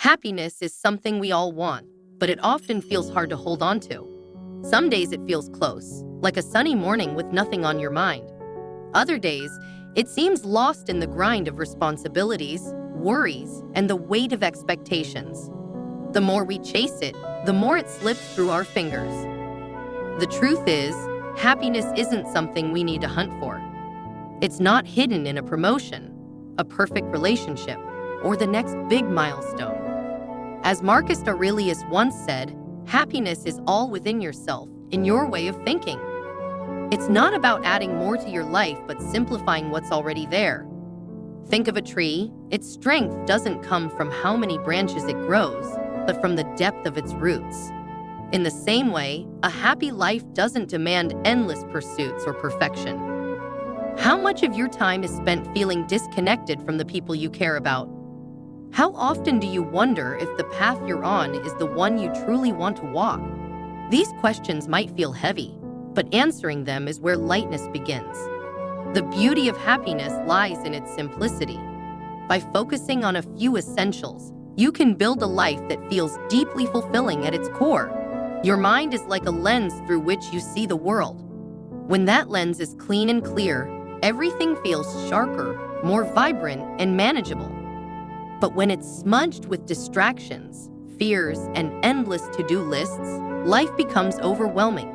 Happiness is something we all want, but it often feels hard to hold on to. Some days it feels close, like a sunny morning with nothing on your mind. Other days, it seems lost in the grind of responsibilities, worries, and the weight of expectations. The more we chase it, the more it slips through our fingers. The truth is, happiness isn't something we need to hunt for. It's not hidden in a promotion, a perfect relationship, or the next big milestone. As Marcus Aurelius once said, happiness is all within yourself, in your way of thinking. It's not about adding more to your life, but simplifying what's already there. Think of a tree. Its strength doesn't come from how many branches it grows, but from the depth of its roots. In the same way, a happy life doesn't demand endless pursuits or perfection. How much of your time is spent feeling disconnected from the people you care about? How often do you wonder if the path you're on is the one you truly want to walk? These questions might feel heavy, but answering them is where lightness begins. The beauty of happiness lies in its simplicity. By focusing on a few essentials, you can build a life that feels deeply fulfilling at its core. Your mind is like a lens through which you see the world. When that lens is clean and clear, everything feels sharper, more vibrant, and manageable. But when it's smudged with distractions, fears, and endless to-do lists, life becomes overwhelming.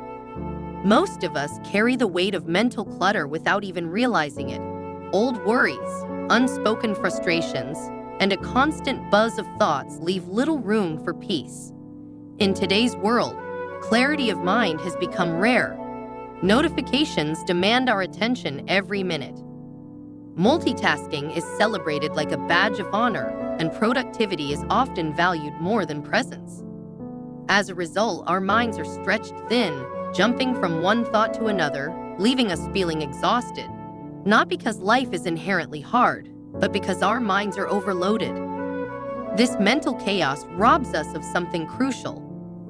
Most of us carry the weight of mental clutter without even realizing it. Old worries, unspoken frustrations, and a constant buzz of thoughts leave little room for peace. In today's world, clarity of mind has become rare. Notifications demand our attention every minute. Multitasking is celebrated like a badge of honor, and productivity is often valued more than presence. As a result, our minds are stretched thin, jumping from one thought to another, leaving us feeling exhausted. Not because life is inherently hard, but because our minds are overloaded. This mental chaos robs us of something crucial,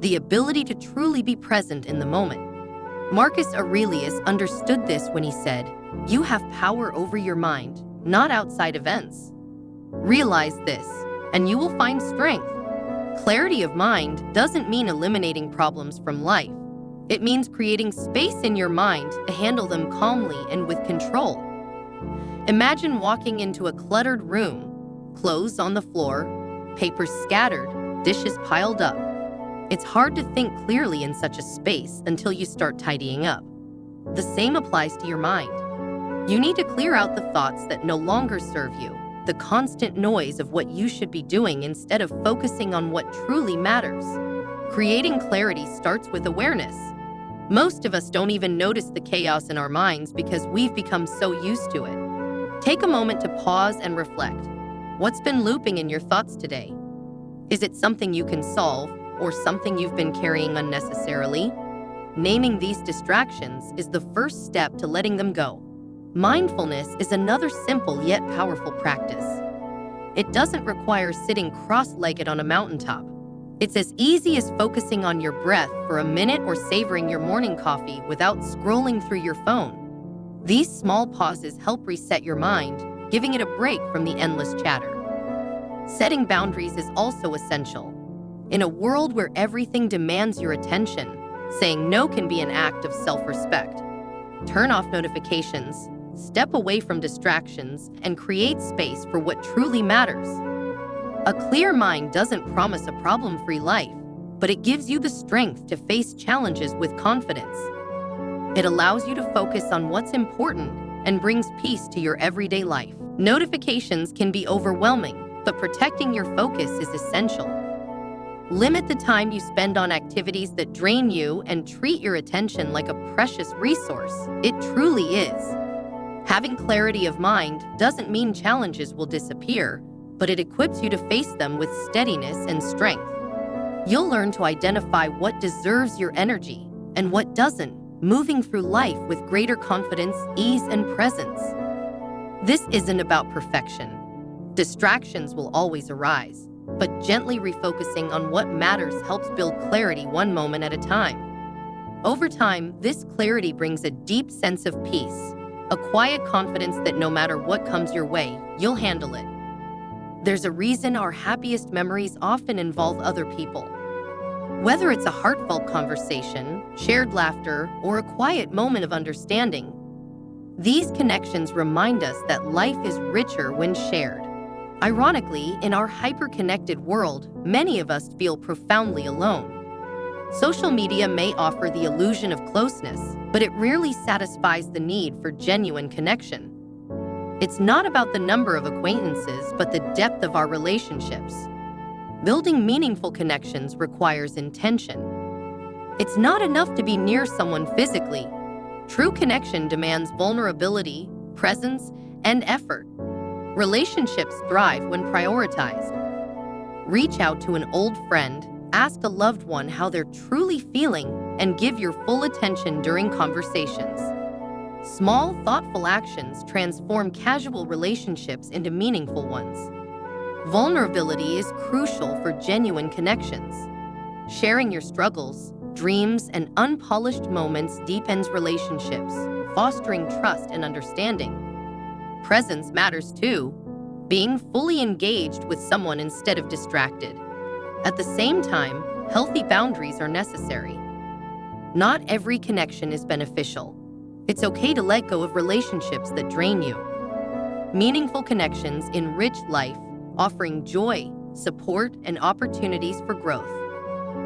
the ability to truly be present in the moment. Marcus Aurelius understood this when he said, "You have power over your mind, not outside events." Realize this, and you will find strength. Clarity of mind doesn't mean eliminating problems from life. It means creating space in your mind to handle them calmly and with control. Imagine walking into a cluttered room, clothes on the floor, papers scattered, dishes piled up. It's hard to think clearly in such a space until you start tidying up. The same applies to your mind. You need to clear out the thoughts that no longer serve you, the constant noise of what you should be doing instead of focusing on what truly matters. Creating clarity starts with awareness. Most of us don't even notice the chaos in our minds because we've become so used to it. Take a moment to pause and reflect. What's been looping in your thoughts today? Is it something you can solve, or something you've been carrying unnecessarily? Naming these distractions is the first step to letting them go. Mindfulness is another simple yet powerful practice. It doesn't require sitting cross-legged on a mountaintop. It's as easy as focusing on your breath for a minute or savoring your morning coffee without scrolling through your phone. These small pauses help reset your mind, giving it a break from the endless chatter. Setting boundaries is also essential. In a world where everything demands your attention, saying no can be an act of self-respect. Turn off notifications, step away from distractions, and create space for what truly matters. A clear mind doesn't promise a problem-free life, but it gives you the strength to face challenges with confidence. It allows you to focus on what's important and brings peace to your everyday life. Notifications can be overwhelming, but protecting your focus is essential. Limit the time you spend on activities that drain you and treat your attention like a precious resource. It truly is. Having clarity of mind doesn't mean challenges will disappear, but it equips you to face them with steadiness and strength. You'll learn to identify what deserves your energy and what doesn't, moving through life with greater confidence, ease, and presence. This isn't about perfection. Distractions will always arise, but gently refocusing on what matters helps build clarity one moment at a time. Over time, this clarity brings a deep sense of peace, a quiet confidence that no matter what comes your way, you'll handle it. There's a reason our happiest memories often involve other people. Whether it's a heartfelt conversation, shared laughter, or a quiet moment of understanding, these connections remind us that life is richer when shared. Ironically, in our hyper-connected world, many of us feel profoundly alone. Social media may offer the illusion of closeness, but it rarely satisfies the need for genuine connection. It's not about the number of acquaintances, but the depth of our relationships. Building meaningful connections requires intention. It's not enough to be near someone physically. True connection demands vulnerability, presence, and effort. Relationships thrive when prioritized. Reach out to an old friend, ask a loved one how they're truly feeling, and give your full attention during conversations. Small, thoughtful actions transform casual relationships into meaningful ones. Vulnerability is crucial for genuine connections. Sharing your struggles, dreams, and unpolished moments deepens relationships, fostering trust and understanding. Presence matters too, being fully engaged with someone instead of distracted. At the same time, healthy boundaries are necessary. Not every connection is beneficial. It's okay to let go of relationships that drain you. Meaningful connections enrich life, offering joy, support, and opportunities for growth.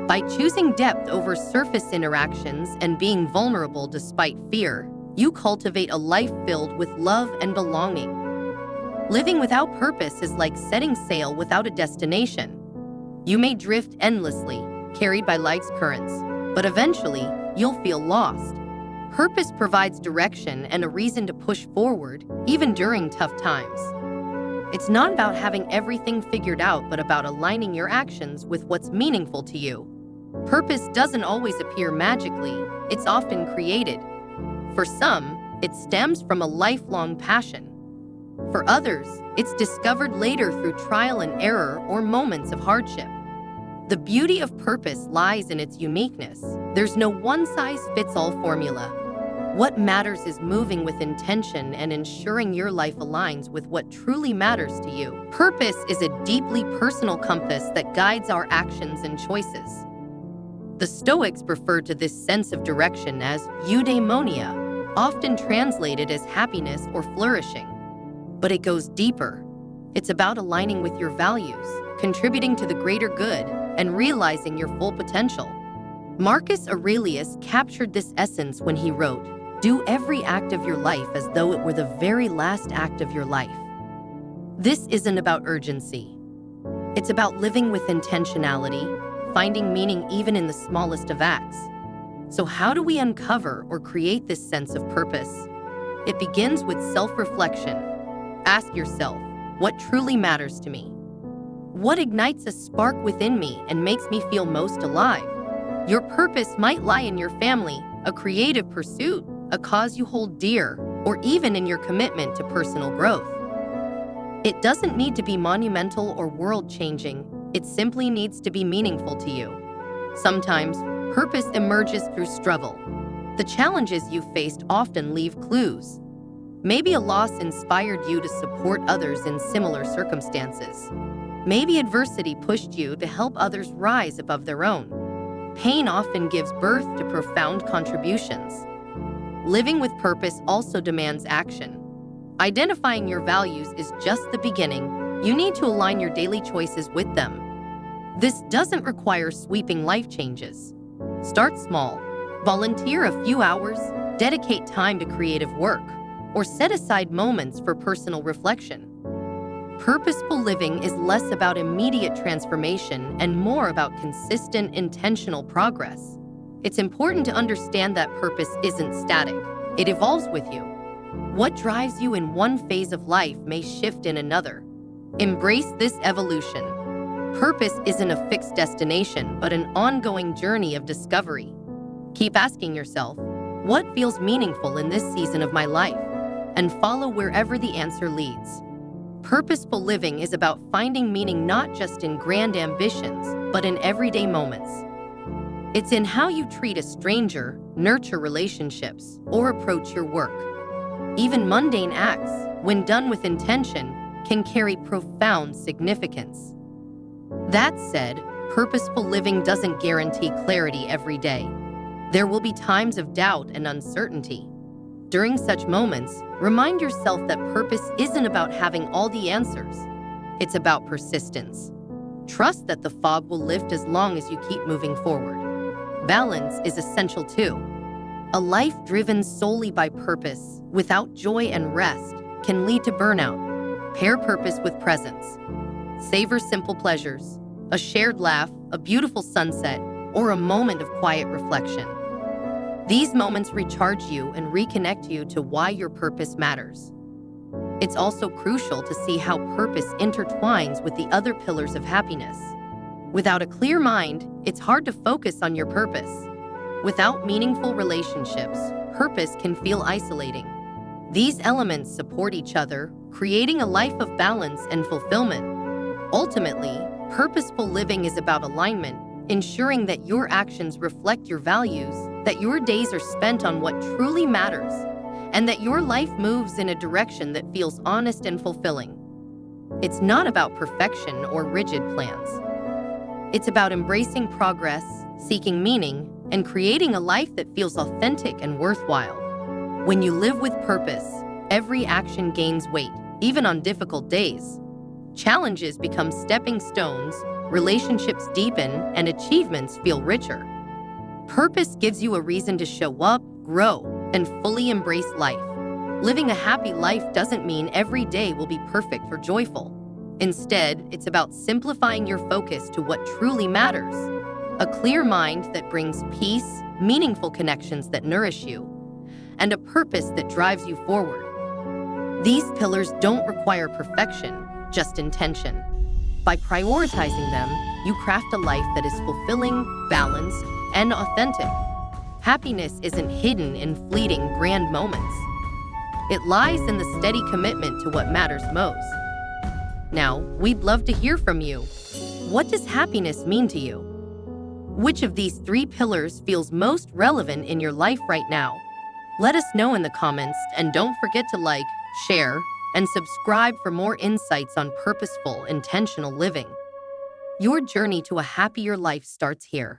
By choosing depth over surface interactions and being vulnerable despite fear, you cultivate a life filled with love and belonging. Living without purpose is like setting sail without a destination. You may drift endlessly, carried by life's currents, but eventually, you'll feel lost. Purpose provides direction and a reason to push forward, even during tough times. It's not about having everything figured out, but about aligning your actions with what's meaningful to you. Purpose doesn't always appear magically, it's often created. For some, it stems from a lifelong passion. For others, it's discovered later through trial and error or moments of hardship. The beauty of purpose lies in its uniqueness. There's no one-size-fits-all formula. What matters is moving with intention and ensuring your life aligns with what truly matters to you. Purpose is a deeply personal compass that guides our actions and choices. The Stoics referred to this sense of direction as eudaimonia, often translated as happiness or flourishing. But it goes deeper. It's about aligning with your values, contributing to the greater good, and realizing your full potential. Marcus Aurelius captured this essence when he wrote, "Do every act of your life as though it were the very last act of your life." This isn't about urgency. It's about living with intentionality, finding meaning even in the smallest of acts. So how do we uncover or create this sense of purpose? It begins with self-reflection. Ask yourself, what truly matters to me? What ignites a spark within me and makes me feel most alive? Your purpose might lie in your family, a creative pursuit, a cause you hold dear, or even in your commitment to personal growth. It doesn't need to be monumental or world-changing. It simply needs to be meaningful to you. Sometimes, purpose emerges through struggle. The challenges you've faced often leave clues. Maybe a loss inspired you to support others in similar circumstances. Maybe adversity pushed you to help others rise above their own. Pain often gives birth to profound contributions. Living with purpose also demands action. Identifying your values is just the beginning. You need to align your daily choices with them. This doesn't require sweeping life changes. Start small. Volunteer a few hours, dedicate time to creative work, or set aside moments for personal reflection. Purposeful living is less about immediate transformation and more about consistent, intentional progress. It's important to understand that purpose isn't static. It evolves with you. What drives you in one phase of life may shift in another. Embrace this evolution. Purpose isn't a fixed destination, but an ongoing journey of discovery. Keep asking yourself, what feels meaningful in this season of my life? And follow wherever the answer leads. Purposeful living is about finding meaning not just in grand ambitions, but in everyday moments. It's in how you treat a stranger, nurture relationships, or approach your work. Even mundane acts, when done with intention, can carry profound significance. That said, purposeful living doesn't guarantee clarity every day. There will be times of doubt and uncertainty. During such moments, remind yourself that purpose isn't about having all the answers. It's about persistence. Trust that the fog will lift as long as you keep moving forward. Balance is essential too. A life driven solely by purpose, without joy and rest, can lead to burnout. Pair purpose with presence. Savor simple pleasures, a shared laugh, a beautiful sunset, or a moment of quiet reflection. These moments recharge you and reconnect you to why your purpose matters. It's also crucial to see how purpose intertwines with the other pillars of happiness. Without a clear mind, it's hard to focus on your purpose. Without meaningful relationships, purpose can feel isolating. These elements support each other, creating a life of balance and fulfillment. Ultimately, purposeful living is about alignment, ensuring that your actions reflect your values, that your days are spent on what truly matters, and that your life moves in a direction that feels honest and fulfilling. It's not about perfection or rigid plans. It's about embracing progress, seeking meaning, and creating a life that feels authentic and worthwhile. When you live with purpose, every action gains weight, even on difficult days. Challenges become stepping stones, relationships deepen, and achievements feel richer. Purpose gives you a reason to show up, grow, and fully embrace life. Living a happy life doesn't mean every day will be perfect or joyful. Instead, it's about simplifying your focus to what truly matters. A clear mind that brings peace, meaningful connections that nourish you, and a purpose that drives you forward. These pillars don't require perfection, just intention. By prioritizing them, you craft a life that is fulfilling, balanced, and authentic. Happiness isn't hidden in fleeting, grand moments. It lies in the steady commitment to what matters most. Now, we'd love to hear from you. What does happiness mean to you? Which of these 3 pillars feels most relevant in your life right now? Let us know in the comments, and don't forget to like, share, and subscribe for more insights on purposeful, intentional living. Your journey to a happier life starts here.